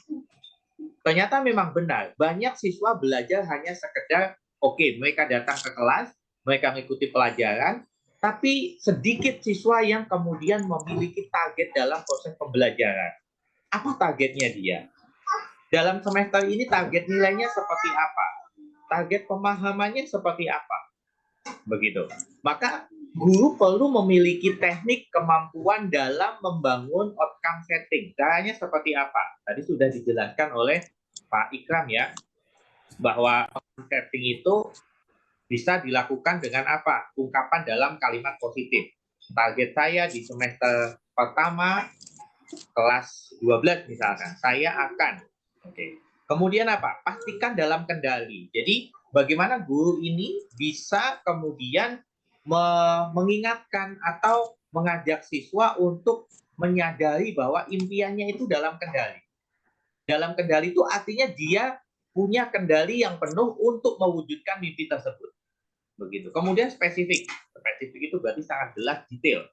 Ternyata memang benar, banyak siswa belajar hanya sekedar, oke, mereka datang ke kelas, mereka mengikuti pelajaran, tapi sedikit siswa yang kemudian memiliki target dalam proses pembelajaran. Apa targetnya dia? Dalam semester ini target nilainya seperti apa? Target pemahamannya seperti apa? Begitu. Maka guru perlu memiliki teknik kemampuan dalam membangun outcome setting. Caranya seperti apa? Tadi sudah dijelaskan oleh Pak Ikram ya, bahwa outcome setting itu bisa dilakukan dengan apa? Ungkapan dalam kalimat positif. Target saya di semester pertama kelas 12 misalkan, saya akan. Oke. Kemudian apa? Pastikan dalam kendali. Jadi bagaimana guru ini bisa kemudian mengingatkan atau mengajak siswa untuk menyadari bahwa impiannya itu dalam kendali. Dalam kendali itu artinya dia punya kendali yang penuh untuk mewujudkan mimpi tersebut. Begitu. Kemudian spesifik. Spesifik itu berarti sangat jelas, detail.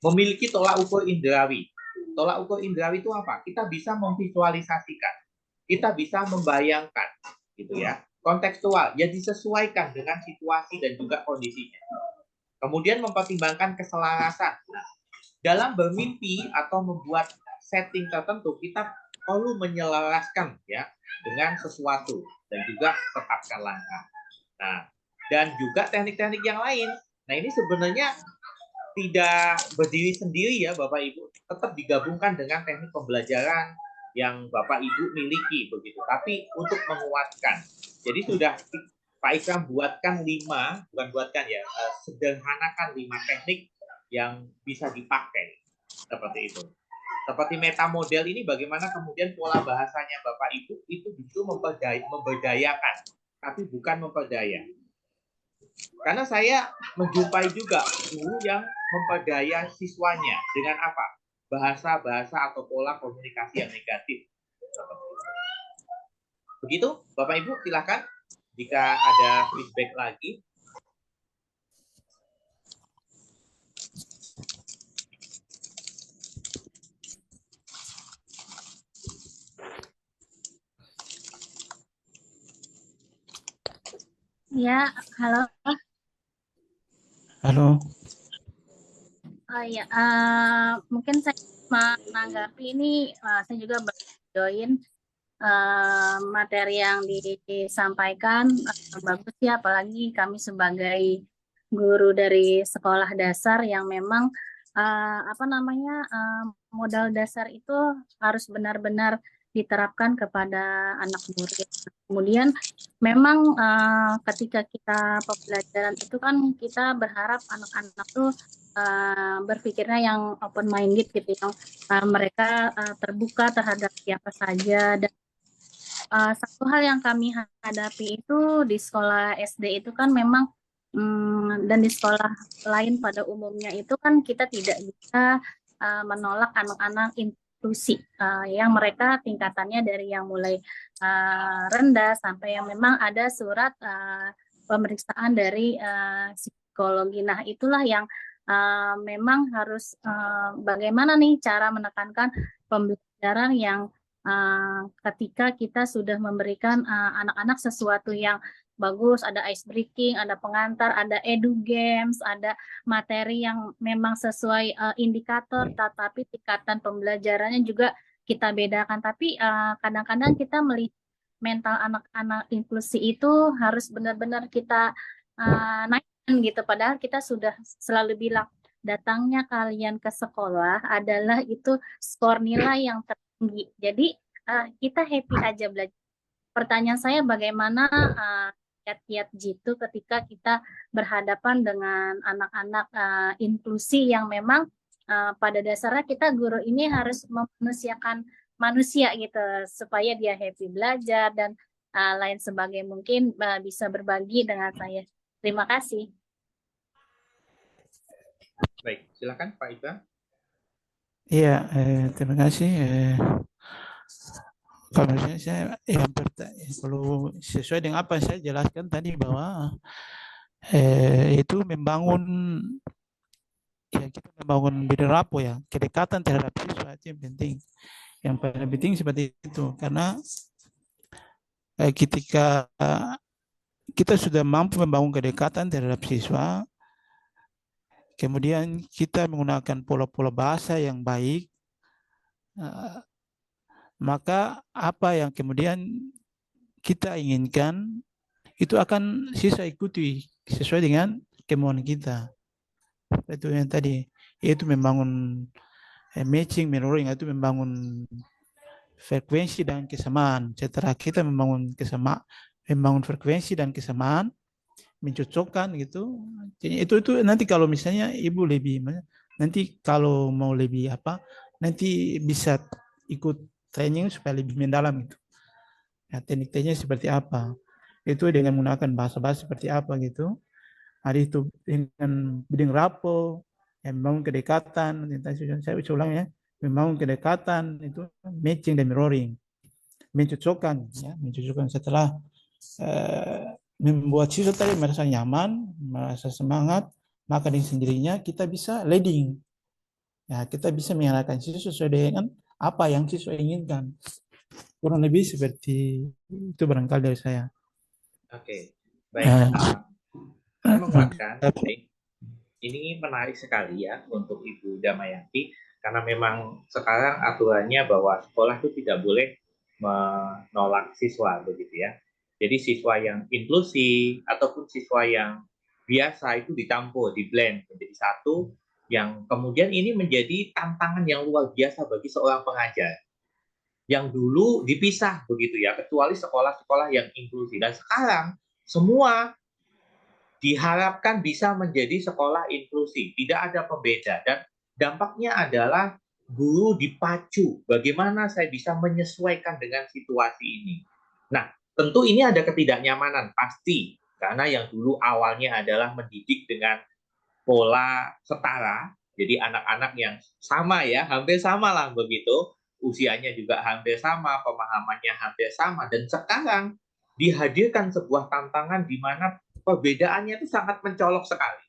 Memiliki tolak ukur indrawi. Tolak ukur indrawi itu apa? Kita bisa memvisualisasikan. Kita bisa membayangkan, gitu ya. Kontekstual, ya disesuaikan dengan situasi dan juga kondisinya. Kemudian mempertimbangkan keselarasan. Nah, dalam bermimpi atau membuat setting tertentu, kita perlu menyelaraskan ya dengan sesuatu dan juga tetapkan langkah. Nah, dan juga teknik-teknik yang lain. Nah, ini sebenarnya tidak berdiri sendiri ya Bapak Ibu, tetap digabungkan dengan teknik pembelajaran yang Bapak Ibu miliki begitu. Tapi untuk menguatkan. Jadi sudah Pak Ikram buatkan 5, bukan buatkan ya, sederhanakan 5 teknik yang bisa dipakai seperti itu. Seperti meta model ini bagaimana kemudian pola bahasanya Bapak Ibu itu justru memberdayakan, tapi bukan memperdaya. Karena saya menjumpai juga guru yang memperdaya siswanya dengan apa? Bahasa-bahasa atau pola komunikasi yang negatif. Begitu, Bapak Ibu, silakan jika ada feedback lagi. Ya, halo. Halo. Oh ya, mungkin saya menanggapi ini, saya juga join materi yang disampaikan, bagus ya, apalagi kami sebagai guru dari sekolah dasar yang memang modal dasar itu harus benar-benar diterapkan kepada anak murid. Kemudian memang ketika kita pembelajaran itu kan kita berharap anak-anak tuh berpikirnya yang open minded gitu, yang mereka terbuka terhadap siapa saja. Dan satu hal yang kami hadapi itu di sekolah SD itu kan memang dan di sekolah lain pada umumnya itu kan kita tidak bisa menolak anak-anak inklusi yang mereka tingkatannya dari yang mulai rendah sampai yang memang ada surat pemeriksaan dari psikologi. Nah, itulah yang memang harus bagaimana nih cara menekankan pembelajaran yang ketika kita sudah memberikan anak-anak sesuatu yang bagus, ada ice breaking, ada pengantar, ada edu games, ada materi yang memang sesuai indikator, tetapi tingkatan pembelajarannya juga kita bedakan. Tapi kadang-kadang kita melihat mental anak-anak inklusi itu harus benar-benar kita naikkan gitu. Padahal kita sudah selalu bilang, datangnya kalian ke sekolah adalah itu skor nilai yang tertinggi. Jadi kita happy aja belajar. Pertanyaan saya bagaimana kiat-kiat jitu ketika kita berhadapan dengan anak-anak inklusi yang memang pada dasarnya kita guru ini harus memanusiakan manusia gitu supaya dia happy belajar dan lain sebagainya, mungkin bisa berbagi dengan saya. Terima kasih. Baik, silakan Pak Ika. Iya, terima kasih. Kalau misalnya saya kalau sesuai dengan apa yang saya jelaskan tadi bahwa itu membangun ya kita membangun bidang rapo ya kedekatan terhadap siswa itu yang penting. Yang paling penting seperti itu karena ketika kita sudah mampu membangun kedekatan terhadap siswa, kemudian kita menggunakan pola-pola bahasa yang baik, maka apa yang kemudian kita inginkan itu akan siswa ikuti sesuai dengan kemauan kita. Itu yang tadi, yaitu membangun matching, mirroring, itu membangun frekuensi dan kesamaan. Setelah kita membangun frekuensi dan kesamaan, mencocokkan gitu. Jadi itu nanti kalau misalnya ibu lebih nanti kalau mau lebih apa nanti bisa ikut training supaya lebih mendalam itu. Ya, teknik-tekniknya seperti apa? Itu dengan menggunakan bahasa-bahasa seperti apa gitu. Hari itu dengan bidding rapo, yang membangun kedekatan. Saya ulang ya, membangun kedekatan itu matching dan mirroring, mencocokkan ya, mencocokkan setelah membuat siswa tadi merasa nyaman, merasa semangat, maka dengan sendirinya kita bisa leading. Ya, kita bisa mengarahkan siswa sesuai dengan apa yang siswa inginkan. Kurang lebih seperti itu barangkali dari saya. Oke, baik. Saya menguatkan, ini menarik sekali ya untuk Ibu Damayanti, karena memang sekarang aturannya bahwa sekolah itu tidak boleh menolak siswa, begitu ya. Jadi siswa yang inklusi ataupun siswa yang biasa itu dicampur, di-blend menjadi satu, yang kemudian ini menjadi tantangan yang luar biasa bagi seorang pengajar. Yang dulu dipisah begitu ya, kecuali sekolah-sekolah yang inklusi. Dan sekarang semua diharapkan bisa menjadi sekolah inklusi, tidak ada pembeda, dan dampaknya adalah guru dipacu bagaimana saya bisa menyesuaikan dengan situasi ini. Nah, tentu ini ada ketidaknyamanan pasti, karena yang dulu awalnya adalah mendidik dengan pola setara, jadi anak-anak yang sama ya, hampir sama lah begitu, usianya juga hampir sama, pemahamannya hampir sama, dan sekarang dihadirkan sebuah tantangan di mana perbedaannya itu sangat mencolok sekali,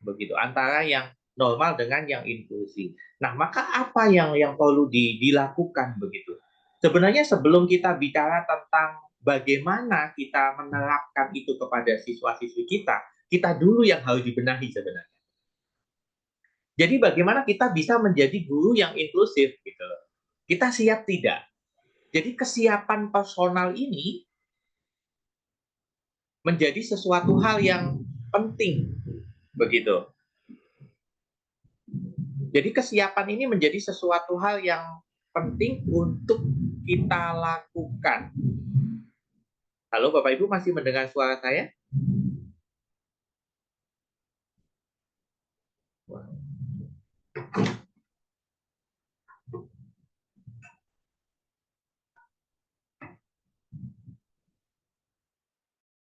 begitu, antara yang normal dengan yang inklusi. Nah, maka apa yang perlu dilakukan begitu? Sebenarnya sebelum kita bicara tentang bagaimana kita menerapkan itu kepada siswa-siswi kita dulu yang harus dibenahi sebenarnya. Jadi bagaimana kita bisa menjadi guru yang inklusif gitu loh. Kita siap tidak? Jadi kesiapan personal ini menjadi sesuatu hal yang penting begitu. Jadi kesiapan ini menjadi sesuatu hal yang penting untuk kita lakukan. Halo Bapak Ibu, masih mendengar suara saya?